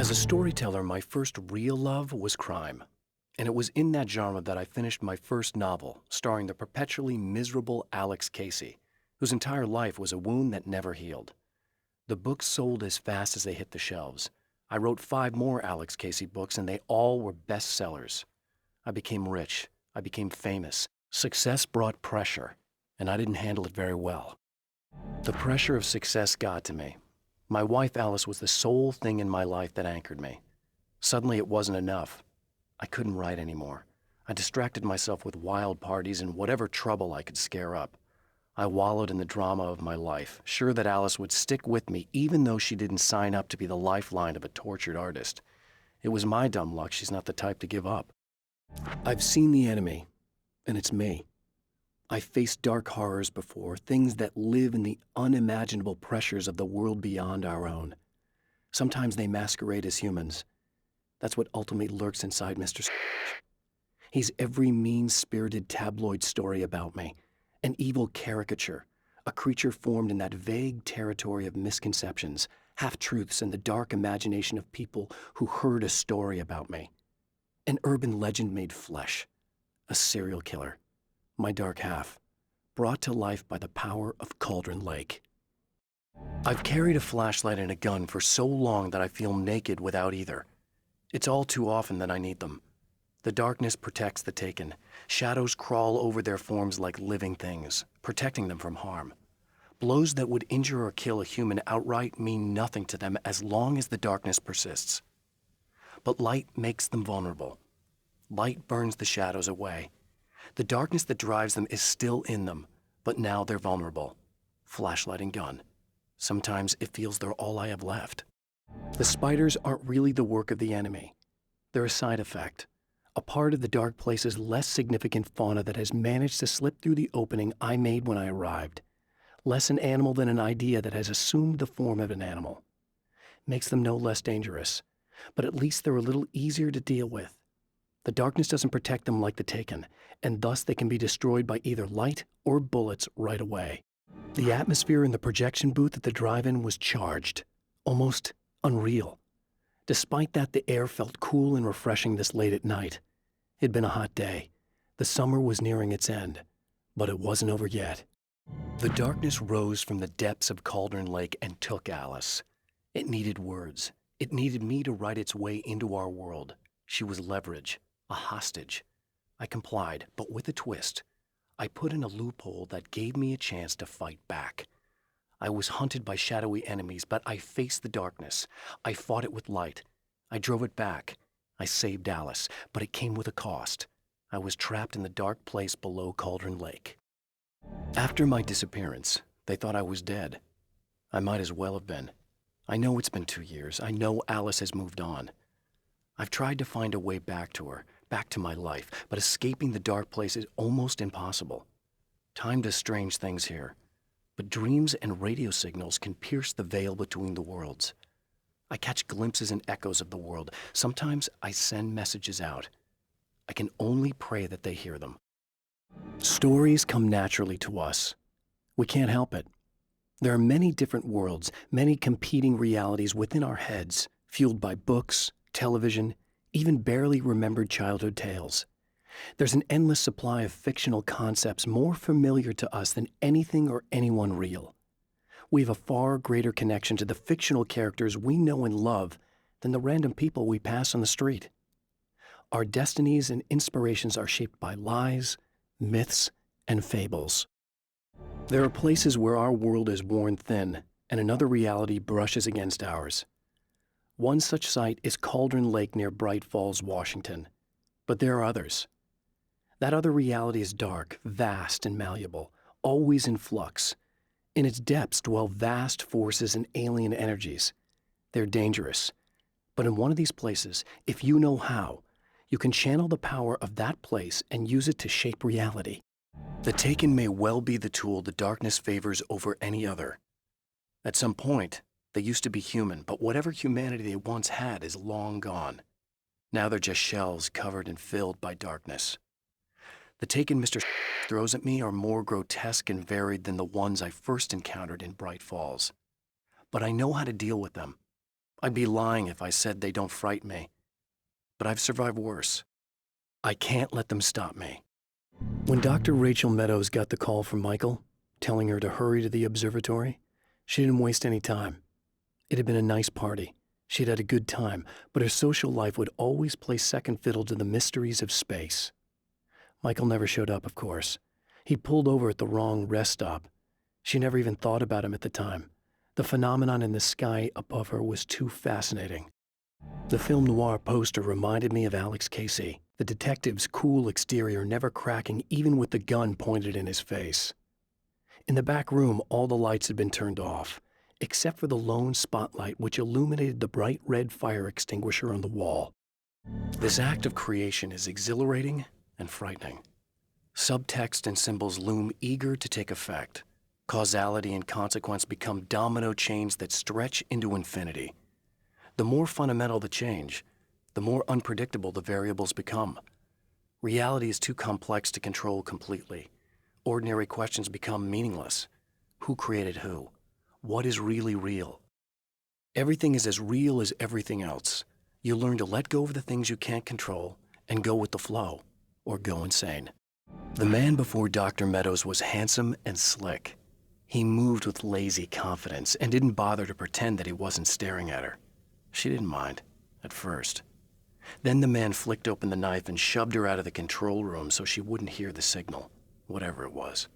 As a storyteller, my first real love was crime. And it was in that genre that I finished my first novel, starring the perpetually miserable Alex Casey, whose entire life was a wound that never healed. The books sold as fast as they hit the shelves. I wrote 5 more Alex Casey books, and they all were bestsellers. I became rich. I became famous. Success brought pressure, and I didn't handle it very well. The pressure of success got to me. My wife Alice was the sole thing in my life that anchored me. Suddenly it wasn't enough. I couldn't write anymore. I distracted myself with wild parties and whatever trouble I could scare up. I wallowed in the drama of my life, sure that Alice would stick with me even though she didn't sign up to be the lifeline of a tortured artist. It was my dumb luck she's not the type to give up. I've seen the enemy, and it's me. I faced dark horrors before, things that live in the unimaginable pressures of the world beyond our own. Sometimes they masquerade as humans. That's what ultimately lurks inside Mr. He's every mean-spirited tabloid story about me, an evil caricature, a creature formed in that vague territory of misconceptions, half-truths, and the dark imagination of people who heard a story about me. An urban legend made flesh, a serial killer, my dark half, brought to life by the power of Cauldron Lake. I've carried a flashlight and a gun for so long that I feel naked without either. It's all too often that I need them. The darkness protects the taken. Shadows crawl over their forms like living things, protecting them from harm. Blows that would injure or kill a human outright mean nothing to them as long as the darkness persists. But light makes them vulnerable. Light burns the shadows away. The darkness that drives them is still in them, but now they're vulnerable. Flashlight and gun. Sometimes it feels they're all I have left. The spiders aren't really the work of the enemy. They're a side effect, a part of the dark place's less significant fauna that has managed to slip through the opening I made when I arrived. Less an animal than an idea that has assumed the form of an animal. Makes them no less dangerous, but at least they're a little easier to deal with. The darkness doesn't protect them like the Taken, and thus they can be destroyed by either light or bullets right away. The atmosphere in the projection booth at the drive-in was charged, almost unreal. Despite that, the air felt cool and refreshing this late at night. It'd been a hot day. The summer was nearing its end, but it wasn't over yet. The darkness rose from the depths of Cauldron Lake and took Alice. It needed words. It needed me to write its way into our world. She was leverage. A hostage. I complied, but with a twist. I put in a loophole that gave me a chance to fight back. I was hunted by shadowy enemies, but I faced the darkness. I fought it with light. I drove it back. I saved Alice, but it came with a cost. I was trapped in the dark place below Cauldron Lake. After my disappearance, they thought I was dead. I might as well have been. I know it's been 2 years. I know Alice has moved on. I've tried to find a way back to her, back to my life, but escaping the dark place is almost impossible. Time does strange things here, but dreams and radio signals can pierce the veil between the worlds. I catch glimpses and echoes of the world. Sometimes I send messages out. I can only pray that they hear them. Stories come naturally to us. We can't help it. There are many different worlds, many competing realities within our heads, fueled by books, television, even barely remembered childhood tales. There's an endless supply of fictional concepts more familiar to us than anything or anyone real. We have a far greater connection to the fictional characters we know and love than the random people we pass on the street. Our destinies and inspirations are shaped by lies, myths, and fables. There are places where our world is worn thin and another reality brushes against ours. One such site is Cauldron Lake near Bright Falls, Washington. But there are others. That other reality is dark, vast, and malleable, always in flux. In its depths dwell vast forces and alien energies. They're dangerous. But in one of these places, if you know how, you can channel the power of that place and use it to shape reality. The Taken may well be the tool the darkness favors over any other. At some point, they used to be human, but whatever humanity they once had is long gone. Now they're just shells covered and filled by darkness. The Taken Mr. throws at me are more grotesque and varied than the ones I first encountered in Bright Falls. But I know how to deal with them. I'd be lying if I said they don't frighten me. But I've survived worse. I can't let them stop me. When Dr. Rachel Meadows got the call from Michael, telling her to hurry to the observatory, she didn't waste any time. It had been a nice party. She'd had a good time, but her social life would always play second fiddle to the mysteries of space. Michael never showed up, of course. He pulled over at the wrong rest stop. She never even thought about him at the time. The phenomenon in the sky above her was too fascinating. The film noir poster reminded me of Alex Casey, the detective's cool exterior never cracking even with the gun pointed in his face. In the back room, all the lights had been turned off, except for the lone spotlight which illuminated the bright red fire extinguisher on the wall. This act of creation is exhilarating and frightening. Subtext and symbols loom eager to take effect. Causality and consequence become domino chains that stretch into infinity. The more fundamental the change, the more unpredictable the variables become. Reality is too complex to control completely. Ordinary questions become meaningless. Who created who? What is really real? Everything is as real as everything else. You learn to let go of the things you can't control and go with the flow, or go insane. The man before Dr. Meadows was handsome and slick. He moved with lazy confidence and didn't bother to pretend that he wasn't staring at her. She didn't mind, at first. Then the man flicked open the knife and shoved her out of the control room so she wouldn't hear the signal, whatever it was.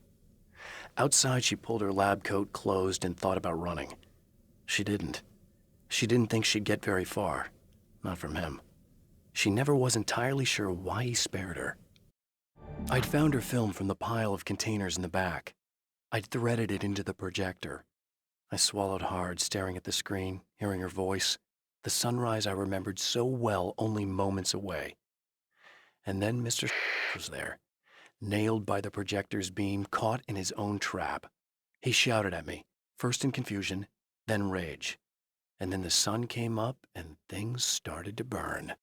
Outside, she pulled her lab coat closed and thought about running. She didn't. She didn't think she'd get very far. Not from him. She never was entirely sure why he spared her. I'd found her film from the pile of containers in the back. I'd threaded it into the projector. I swallowed hard, staring at the screen, hearing her voice. The sunrise I remembered so well only moments away. And then Mr. was there, nailed by the projector's beam, caught in his own trap. He shouted at me, first in confusion, then rage. And then the sun came up and things started to burn.